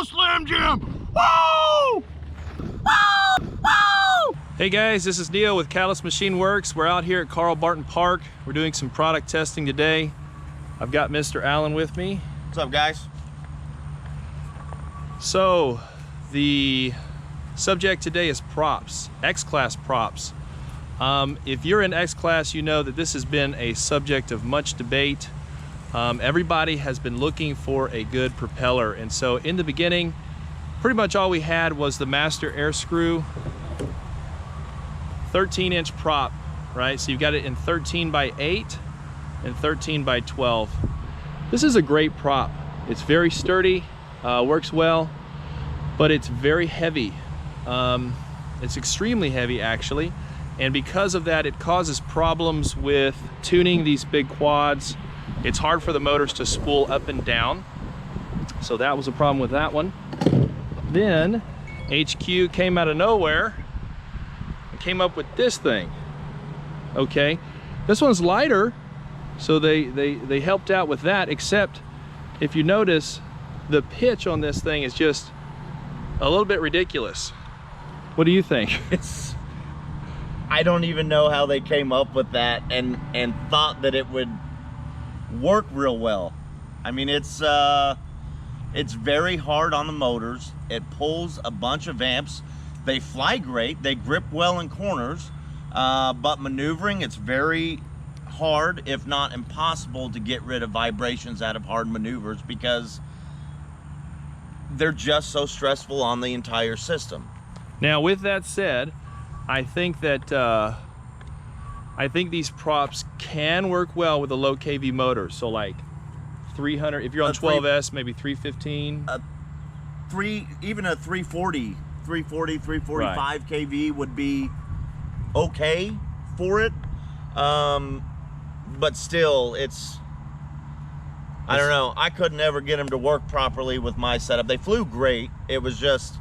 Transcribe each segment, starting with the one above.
Slim Jim! Woo! Woo! Woo! Hey guys, this is Neil with Xclass Machine Works. We're out here at Carl Barton Park. We're doing some product testing today. I've got Mr. Allen with me. What's up, guys? So, the subject today is props, Xclass props. If you're in Xclass, you know that this has been a subject of much debate. Everybody has been looking for a good propeller, and so in the beginning, pretty much all we had was the master air screw 13-inch prop, right? So you've got it in 13 by 8 and 13 by 12. This is a great prop. It's very sturdy, works well, but it's very heavy. It's extremely heavy, actually, and because of that, it causes problems with tuning these big quads. It's hard for the motors to spool up and down, so that was a problem with that one. Then HQ came out of nowhere and came up with this thing. Okay, this one's lighter, so they helped out with that, except if you notice, the pitch on this thing is just a little bit ridiculous. What do you think? I don't even know how they came up with that and thought that it would work real well. I mean, it's very hard on the motors. It pulls a bunch of amps. They fly great. They grip well in corners, but maneuvering, it's very hard, if not impossible, to get rid of vibrations out of hard maneuvers because they're just so stressful on the entire system. Now, with that said, I think that these props can work well with a low kV motor. So like 300, if you're on 12S, maybe 315. Even a 340, 345 right. kV would be okay for it. But still, I don't know. I could never get them to work properly with my setup. They flew great. It was just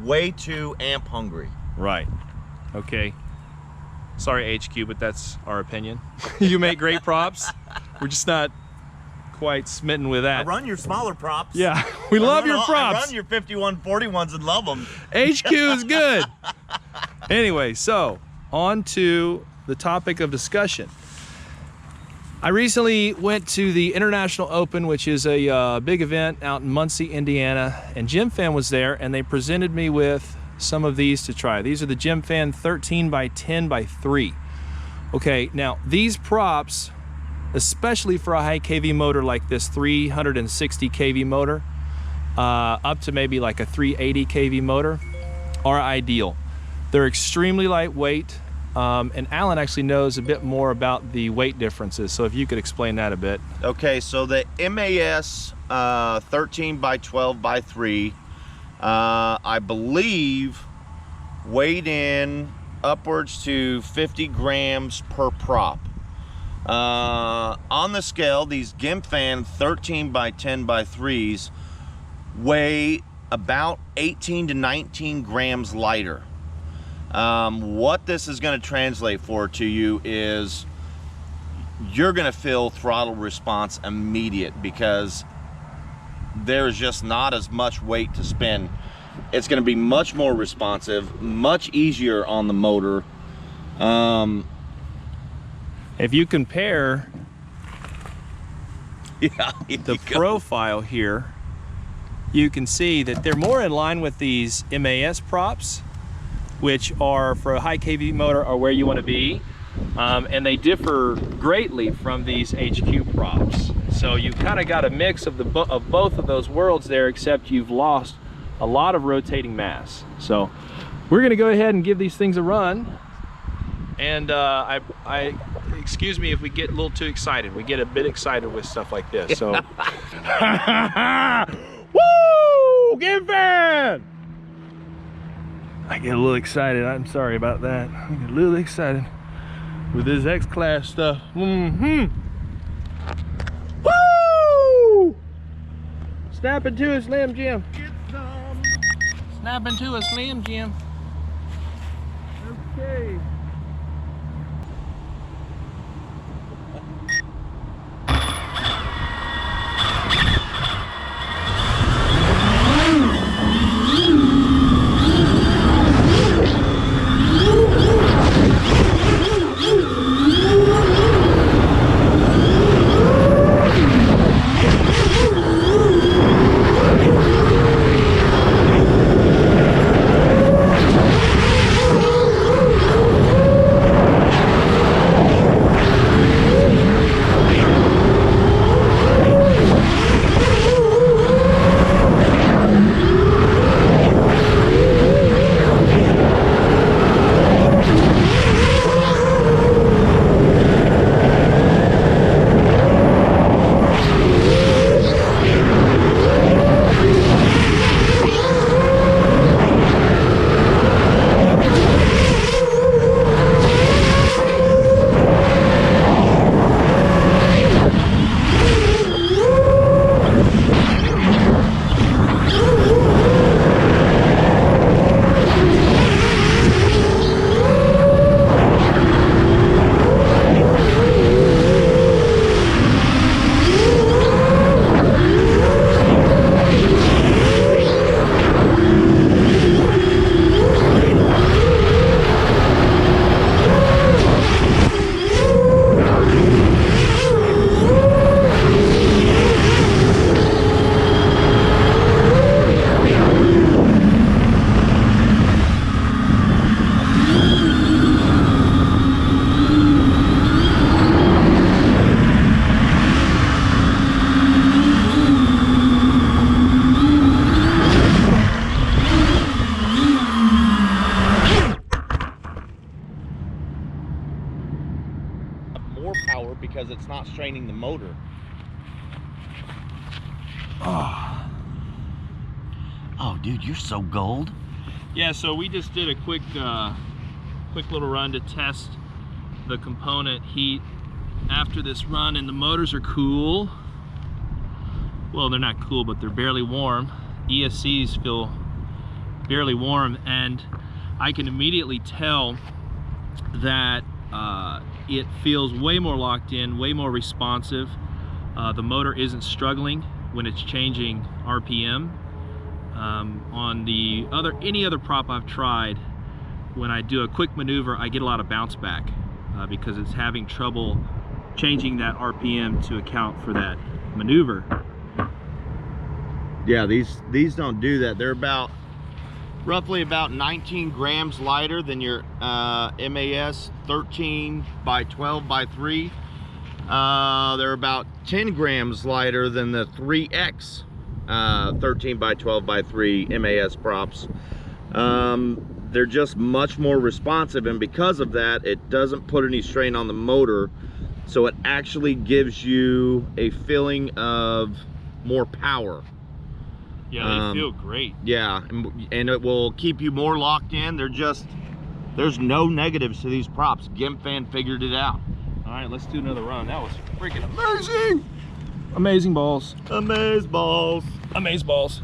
way too amp hungry. Right. Okay. Sorry, HQ, but that's our opinion. You make great props. We're just not quite smitten with that. I run your smaller props. Yeah, we love your props. I run your 5141s and love them. HQ is good. Anyway, so on to the topic of discussion. I recently went to the International Open, which is a big event out in Muncie, Indiana, and Gemfan was there, and they presented me with some of these to try. These are the Gemfan 13 by 10 by 3. Okay, now these props, especially for a high kV motor like this 360 kV motor, up to maybe like a 380 kV motor, are ideal. They're extremely lightweight, and Alan actually knows a bit more about the weight differences, so if you could explain that a bit. Okay, so the MAS 13 by 12 by 3, I believe weighed in upwards to 50 grams per prop. On the scale, these Gemfan 13 by 10 by 3s weigh about 18 to 19 grams lighter. What this is going to translate for to you is you're going to feel throttle response immediate because there's just not as much weight to spin. It's going to be much more responsive, much easier on the motor. If you compare the profile here, you can see that they're more in line with these MAS props, which are for a high kV motor are where you want to be, and they differ greatly from these HQ props. So you've kind of got a mix of both of those worlds there, except you've lost a lot of rotating mass. So we're going to go ahead and give these things a run, and excuse me if we get a little too excited. We get a bit excited with stuff like this. So, woo, Gemfan! I get a little excited. I'm sorry about that. I get a little excited with this Xclass stuff. Woo! Snap into a Slim Jim. Snap into a Slim Jim. Okay. training the motor. Oh, dude, you're so gold. Yeah, so we just did a quick little run to test the component heat after this run, and the motors are cool. Well, they're not cool, but they're barely warm. ESCs feel barely warm, and I can immediately tell that it feels way more locked in, way more responsive. The motor isn't struggling when it's changing RPM. On any other prop I've tried, when I do a quick maneuver, I get a lot of bounce back because it's having trouble changing that RPM to account for that maneuver. Yeah, these don't do that. They're roughly about 19 grams lighter than your MAS 13 by 12 by 3. They're about 10 grams lighter than the 3X 13 by 12 by 3 MAS props. They're just much more responsive, and because of that, it doesn't put any strain on the motor, so it actually gives you a feeling of more power. Yeah, they feel great. Yeah, and it will keep you more locked in. There's no negatives to these props. Gemfan figured it out. All right, let's do another run. That was freaking amazing. Amazing balls. Amaze balls. Amaze balls.